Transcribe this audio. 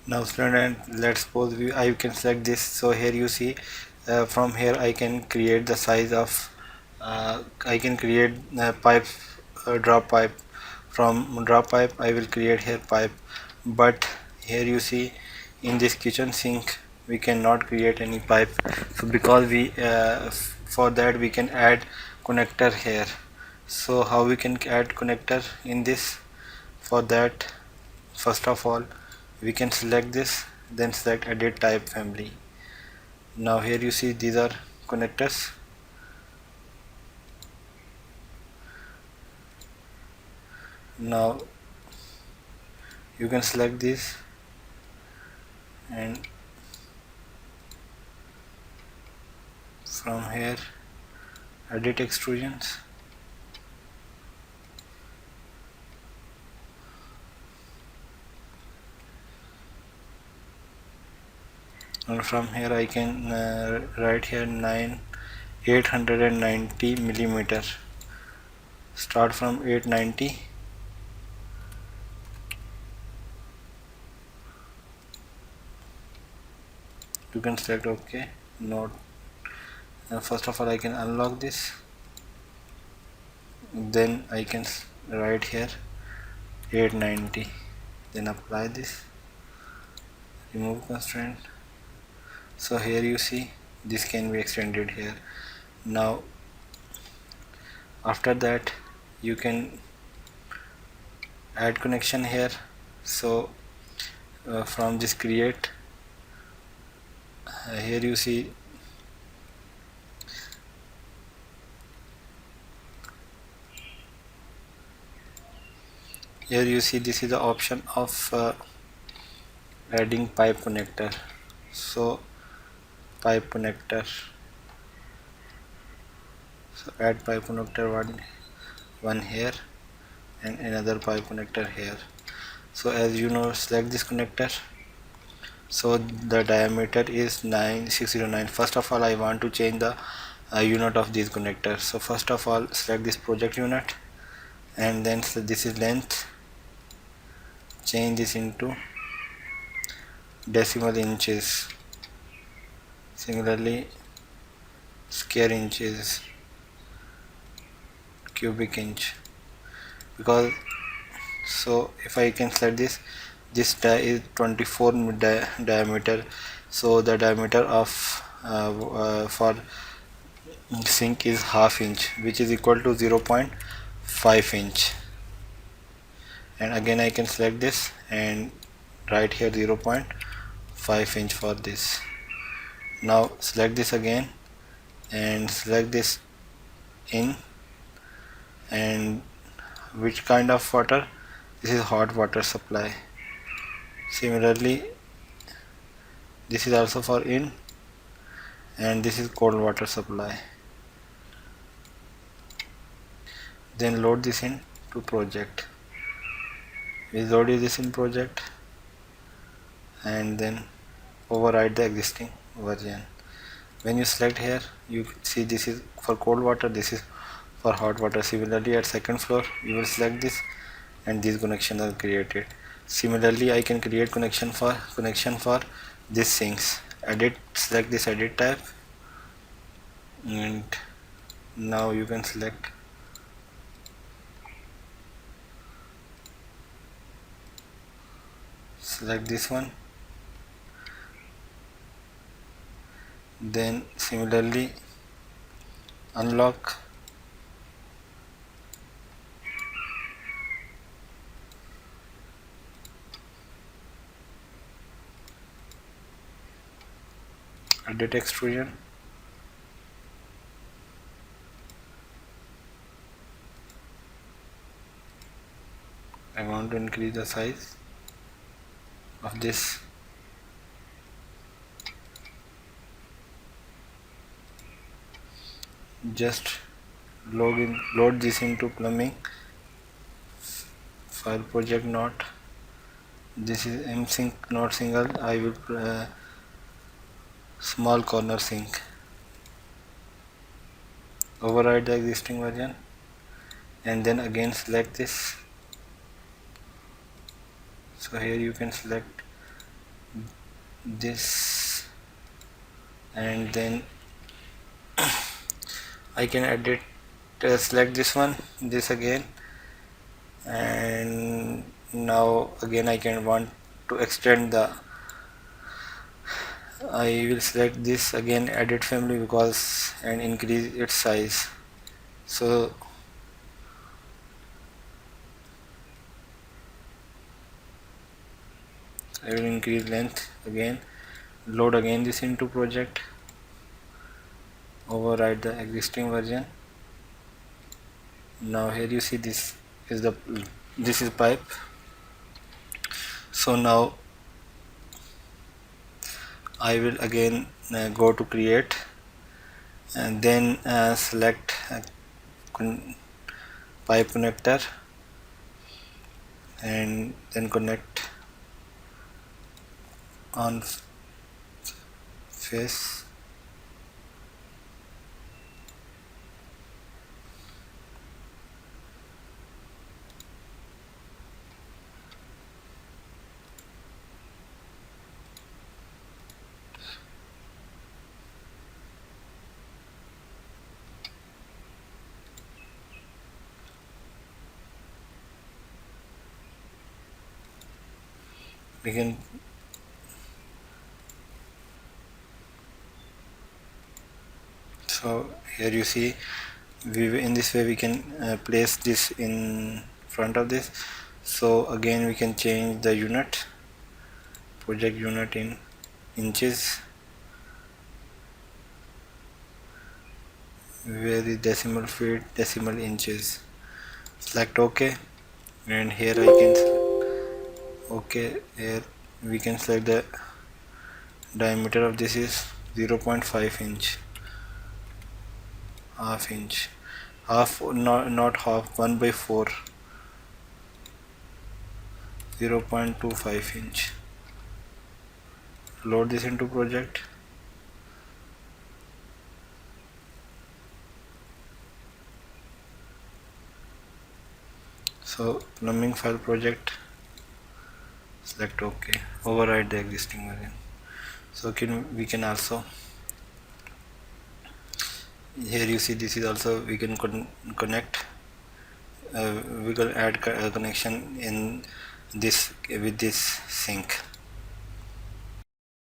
Now student, let's suppose I can select this. So here you see, from here I can create the size of I can create pipe, drop pipe. From drop pipe I will create here pipe, but here you see in this kitchen sink we cannot create any pipe. So because we for that we can add connector here. So how we can add connector in this? For that, first of all, we can select this, then select edit type family. Now here you see these are connectors. Now you can select this and from here edit extrusions, and from here I can write here 890 millimeter. Start from 890. You can select OK. Note. First of all I can unlock this, then I can write here 890, then apply this, remove constraint. So here you see this can be extended here. Now after that you can add connection here. So from this create, here you see this is the option of adding pipe connector. So pipe connector, so add pipe connector one here and another pipe connector here. So as you know, select this connector. So the diameter is 9609. First of all I want to change the unit of these connectors. So first of all select this project unit, and then this is length, change this into decimal inches. Similarly square inches, cubic inch, because so if I can select this is 24 diameter. So the diameter of for sink is half inch, which is equal to 0.5 inch. And again I can select this and write here 0.5 inch for this. Now select this again and select this in, and which kind of water? This is hot water supply. Similarly this is also for in, and this is cold water supply. Then load this in to project. We load this in project and then override the existing version. When you select here, you see this is for cold water, this is for hot water. Similarly at second floor you will select this and these connections are created. Similarly I can create connection for this sinks. Edit, select this edit type, and now you can select this one. Then similarly unlock, edit extrusion, I want to increase the size of this. Just load this into plumbing file project not. This is M sink not single. I will small corner sink. Override the existing version and then again select this. So here you can select this, and then I can edit, select this one, this again, and now again I can want to extend the, I will select this again, edit family, because and increase its size. So I will increase length again, load again this into project, override the existing version. Now here you see this is the, this is pipe. So now I will again go to create, and then select pipe connector, and then connect on face. We can, so here you see, in this way we can place this in front of this. So again we can change the unit, project unit in inches, where is decimal feet, decimal inches, select OK, and here I can OK. Here we can select the diameter of this is 0.5 inch, half inch, half, not half, 1/4, 0.25 inch. Load this into project. So plumbing file project, select OK, override the existing version. So we can also, here you see this is also, we can connect, we can add connection in this with this sink.